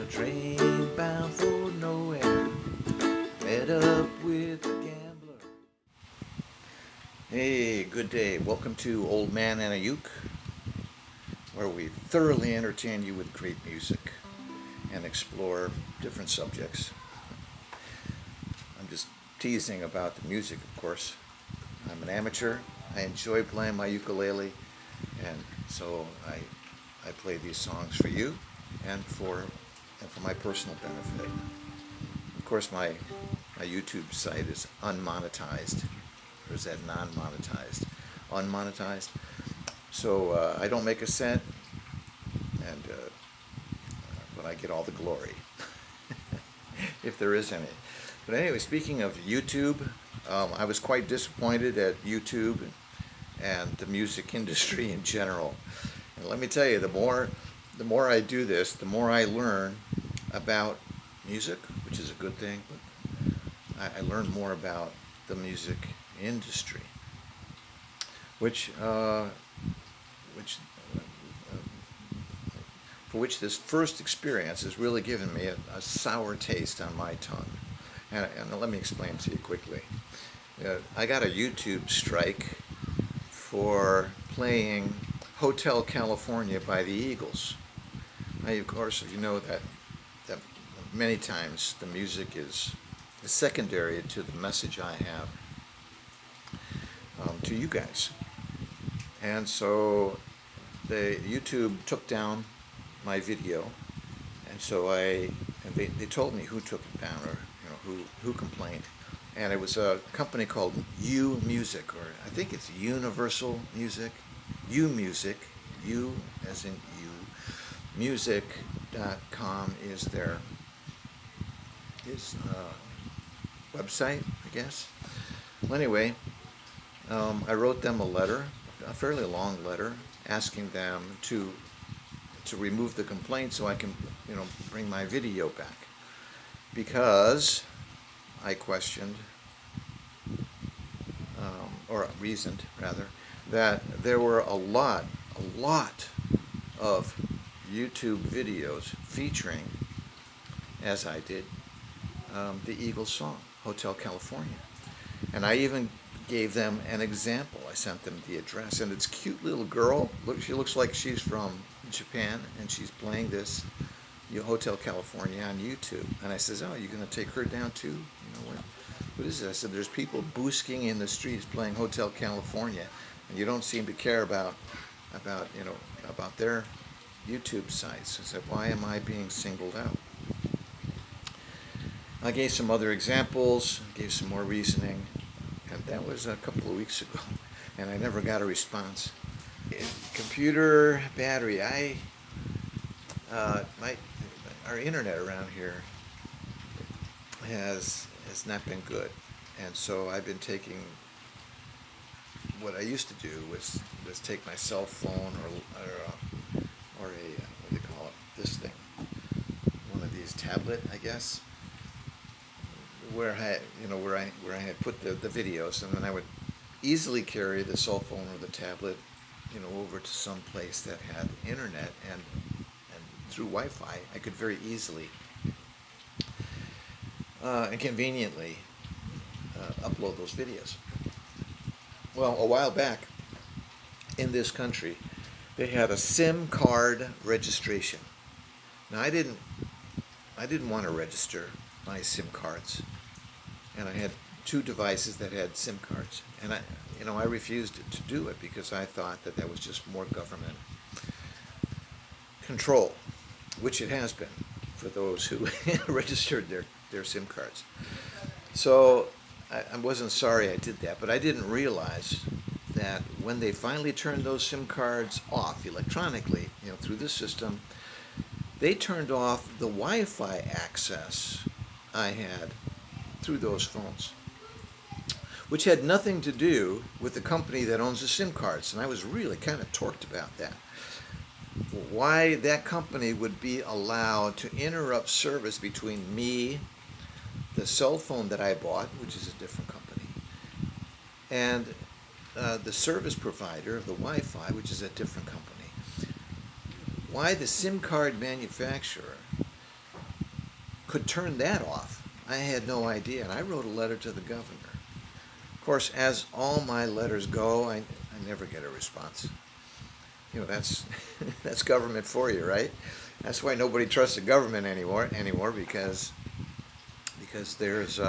train bound for nowhere, met up with a gambler. Hey, good day. Welcome to Old Man and a Uke, where we thoroughly entertain you with great music and explore different subjects. I'm just teasing about the music, of course. I'm an amateur. I enjoy playing my ukulele, and so I play these songs for you and for my personal benefit. Of course, my YouTube site is unmonetized, or is that non-monetized? Unmonetized. So I don't make a cent, and but I get all the glory, if there is any. But anyway, speaking of YouTube, I was quite disappointed at YouTube and the music industry in general. And let me tell you, the more I do this, the more I learn about music, which is a good thing, but I learn more about the music industry, which for which this first experience has really given me a sour taste on my tongue. And let me explain to you quickly. I got a YouTube strike for playing Hotel California by the Eagles. Now, of course, you know that many times the music is secondary to the message I have to you guys. And so YouTube took down my video, and so they told me who took it down, or who complained. And it was a company called U Music, or I think it's Universal Music. U Music, U as in U, music.com is their website, I guess. Well, anyway, I wrote them a letter, a fairly long letter, asking them to remove the complaint so I can, bring my video back, because I questioned, or reasoned rather, that there were a lot of YouTube videos featuring, as I did, the Eagles song, Hotel California. And I even gave them an example. I sent them the address, and it's a cute little girl. She looks like she's from Japan, and she's playing this Hotel California on YouTube. And I says, "Oh, you're going to take her down too? What is it?" I said, "There's people busking in the streets playing Hotel California, and you don't seem to care about their YouTube sites." I said, "Why am I being singled out?" I gave some other examples, gave some more reasoning, and that was a couple of weeks ago, and I never got a response. Computer battery. Our internet around here has not been good, and so I've been taking. What I used to do was take my cell phone or a what do they call it? This thing, one of these tablet, I guess, where I had put the videos, and then I would easily carry the cell phone or the tablet, over to some place that had internet, and through Wi-Fi I could very easily and conveniently upload those videos. Well, a while back in this country, they had a SIM card registration. Now, I didn't want to register my SIM cards, and I had two devices that had SIM cards, and I refused to do it because I thought that was just more government control, which it has been for those who registered their SIM cards. So I wasn't sorry I did that, but I didn't realize that when they finally turned those SIM cards off electronically, through the system, they turned off the Wi-Fi access I had through those phones, which had nothing to do with the company that owns the SIM cards. And I was really kind of torqued about that. Why that company would be allowed to interrupt service between me, the cell phone that I bought, which is a different company, and the service provider of the Wi-Fi, which is a different company. Why the SIM card manufacturer could turn that off. I had no idea, and I wrote a letter to the governor. Of course, as all my letters go, I never get a response. You know, that's that's government for you, right? That's why nobody trusts the government anymore because there's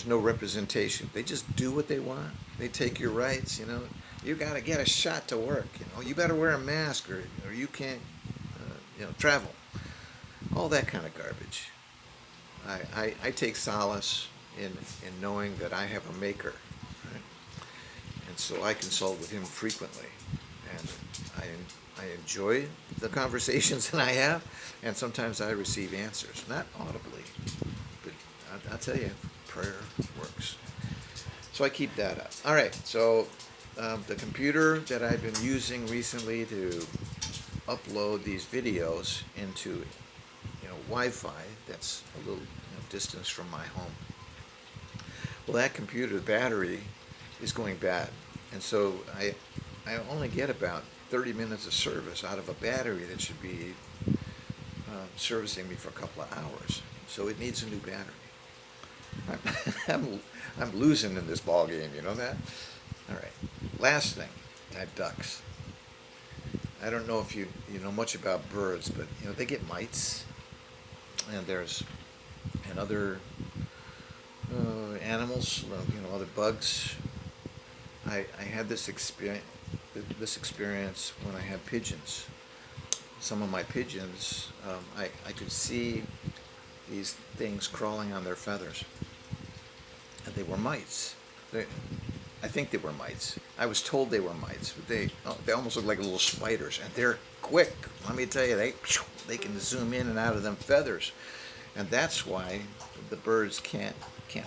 no representation. They just do what they want. They take your rights. You know, you got to get a shot to work. You know, you better wear a mask or you can't travel. All that kind of garbage. I take solace in knowing that I have a maker, right? And so I consult with him frequently, and I enjoy the conversations that I have, and sometimes I receive answers, not audibly, but I'll tell you, prayer works. So I keep that up. All right, so the computer that I've been using recently to upload these videos into Wi-Fi that's a little distance from my home. Well, that computer, the battery, is going bad, and so I only get about 30 minutes of service out of a battery that should be servicing me for a couple of hours. So it needs a new battery. I'm losing in this ball game. You know that? All right. Last thing, I have ducks. I don't know if you know much about birds, but they get mites, and there's other animals, other bugs. I had this experience when I had pigeons. Some of my pigeons, I could see these things crawling on their feathers, and they were mites. I think they were mites. I was told they were mites, but they almost look like little spiders, and they're quick. Let me tell you, they can zoom in and out of them feathers, and that's why the birds can't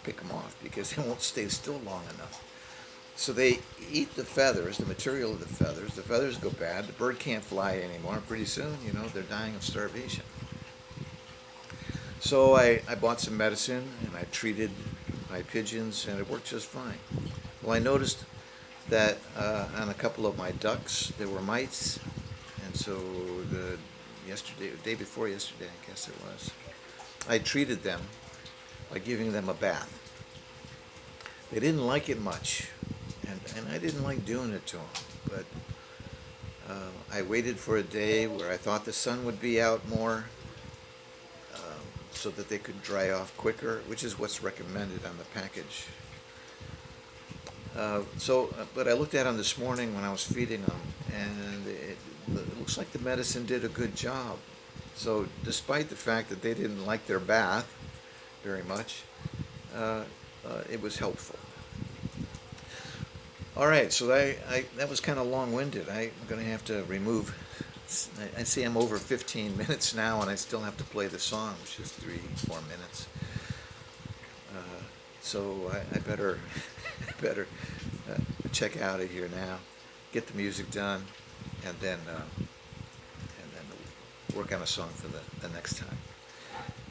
pick them off, because they won't stay still long enough. So they eat the feathers, the material of the feathers. The feathers go bad. The bird can't fly anymore. Pretty soon, they're dying of starvation. So I bought some medicine and I treated my pigeons, and it worked just fine. Well, I noticed that on a couple of my ducks there were mites, and so the day before yesterday, I guess it was, I treated them by giving them a bath. They didn't like it much, and I didn't like doing it to them, but I waited for a day where I thought the sun would be out more, so that they could dry off quicker, which is what's recommended on the package. But I looked at them this morning when I was feeding them, and it looks like the medicine did a good job. So despite the fact that they didn't like their bath very much, it was helpful. All right, so that was kind of long-winded. I'm going to have to remove. I see I'm over 15 minutes now, and I still have to play the song, which is 3-4 minutes. So I better check out of here now, get the music done, and then work on a song for the next time.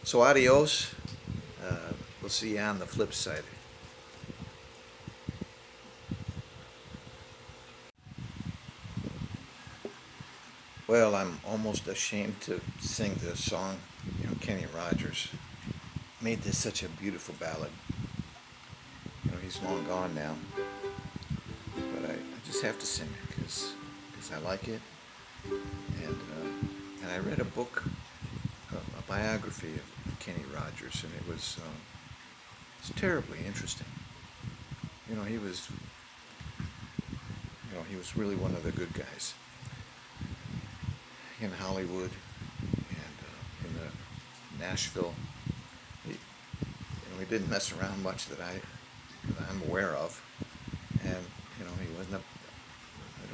So adios. We'll see you on the flip side. Well, I'm almost ashamed to sing this song. Kenny Rogers made this such a beautiful ballad. He's long gone now, but I just have to sing it because I like it. And I read a book, a biography of Kenny Rogers, and it's terribly interesting. He was really one of the good guys in Hollywood and in Nashville. He didn't mess around much that I'm aware of, and he wasn't. I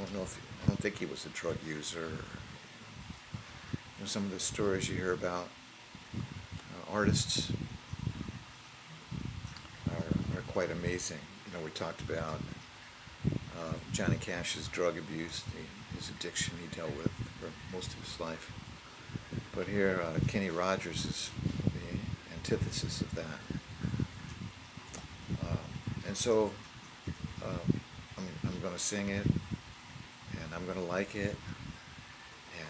don't think he was a drug user. Some of the stories you hear about artists are quite amazing. We talked about Johnny Cash's drug abuse, his addiction he dealt with for most of his life. But here, Kenny Rogers is the antithesis of that. And so I'm going to sing it, and I'm going to like it, and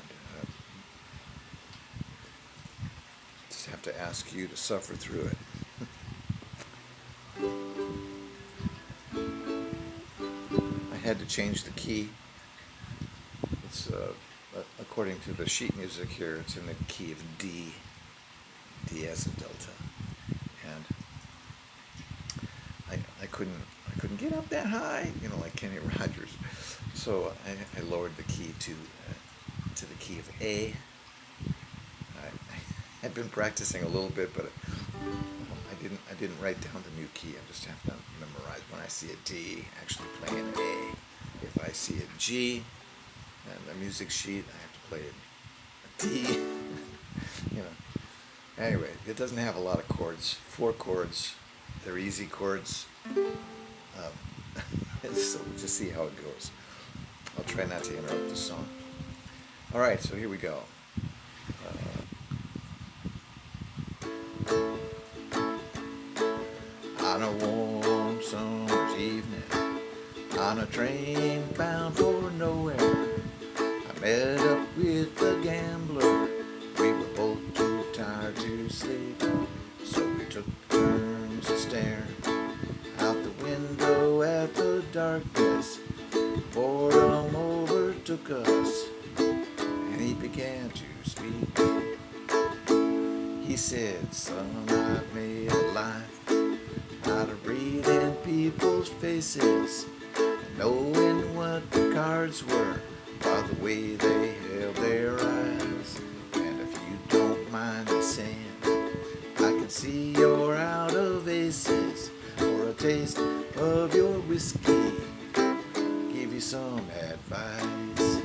just have have to ask you to suffer through it. I had to change the key. It's according to the sheet music here, it's in the key of D, D as in delta, and I couldn't get up that high, like Kenny Rogers. So I lowered the key to the key of A. I've been practicing a little bit, but I didn't write down the new key. I just have to memorize. When I see a D, actually play an A. If I see a G and the music sheet, I have to play a D. Anyway, it doesn't have a lot of chords. 4 chords. They're easy chords. So we'll just see how it goes. I'll try not to interrupt the song. All right, so here we go. On a warm summer's evening, on a train bound for nowhere, I met up with a gambler. We were both too tired to sleep, so we took turns to stare out the window at the darkness. Boredom overtook us, and he began to speak. He said, "Son, I've made a life out of reading people's faces, and knowing what the cards were by the way they held their eyes. And if you don't mind me saying, I can see you're out of aces, or a taste of your whiskey, give you some advice."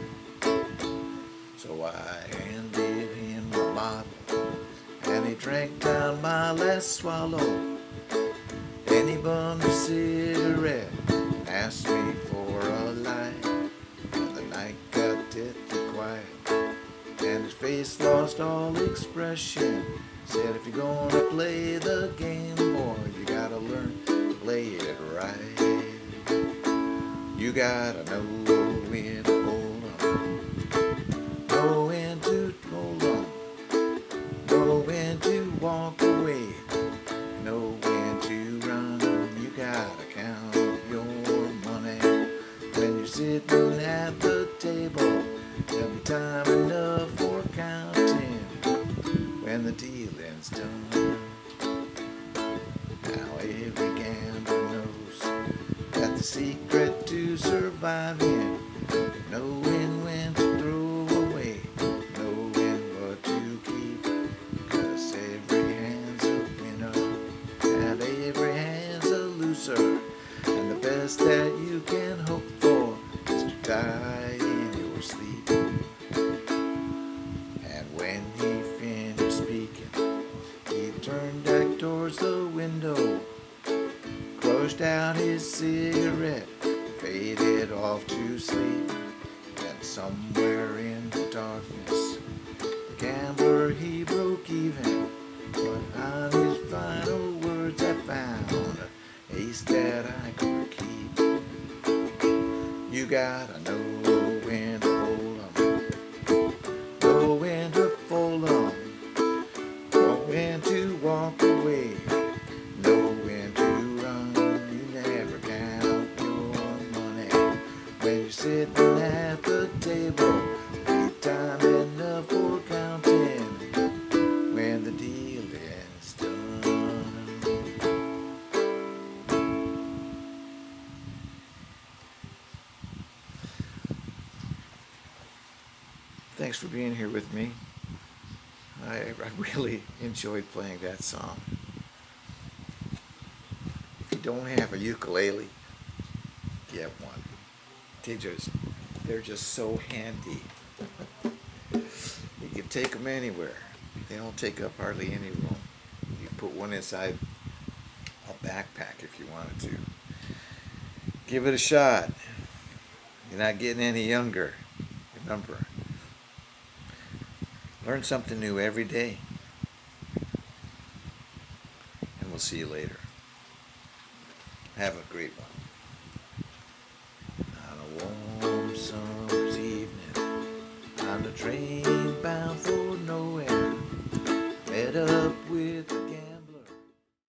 So I handed him the bottle, and he drank down my last swallow. Then he bummed a cigarette, asked me for a light, and the night got deathly quiet, and his face lost all expression. Said, "If you're gonna play the game, boy, you gotta learn to play it right. You gotta know when to hold on, know when to hold on, know when to walk away, know when to run. You gotta count your money when you're sitting at the table. There'll be time enough for counting when the dealing's done." Now every gambler knows that the secret to surviving, knowing when to throw away, knowing what to keep, 'cause every hand's a winner and every hand's a loser, and the best that you can hope for is to die in your sleep. And when he finished speaking, he turned back towards the window, crushed out his cigarette, faded off to sleep. And somewhere in the darkness, the gambler, he broke even, but on his final words I found an ace that I could keep. You gotta know when to hold 'em, know when to fold 'em, know when to walk away, know when to run. You never count your money when you're sitting at the table. Be time enough for counting when the deal is done. Thanks for being here with me. I really enjoyed playing that song. If you don't have a ukulele, get one. They're just so handy. You can take them anywhere. They don't take up hardly any room. You put one inside a backpack if you wanted to. Give it a shot. You're not getting any younger. Remember, learn something new every day. And we'll see you later. Have a great one. On a warm summer's evening, on the train bound for nowhere, met up with again.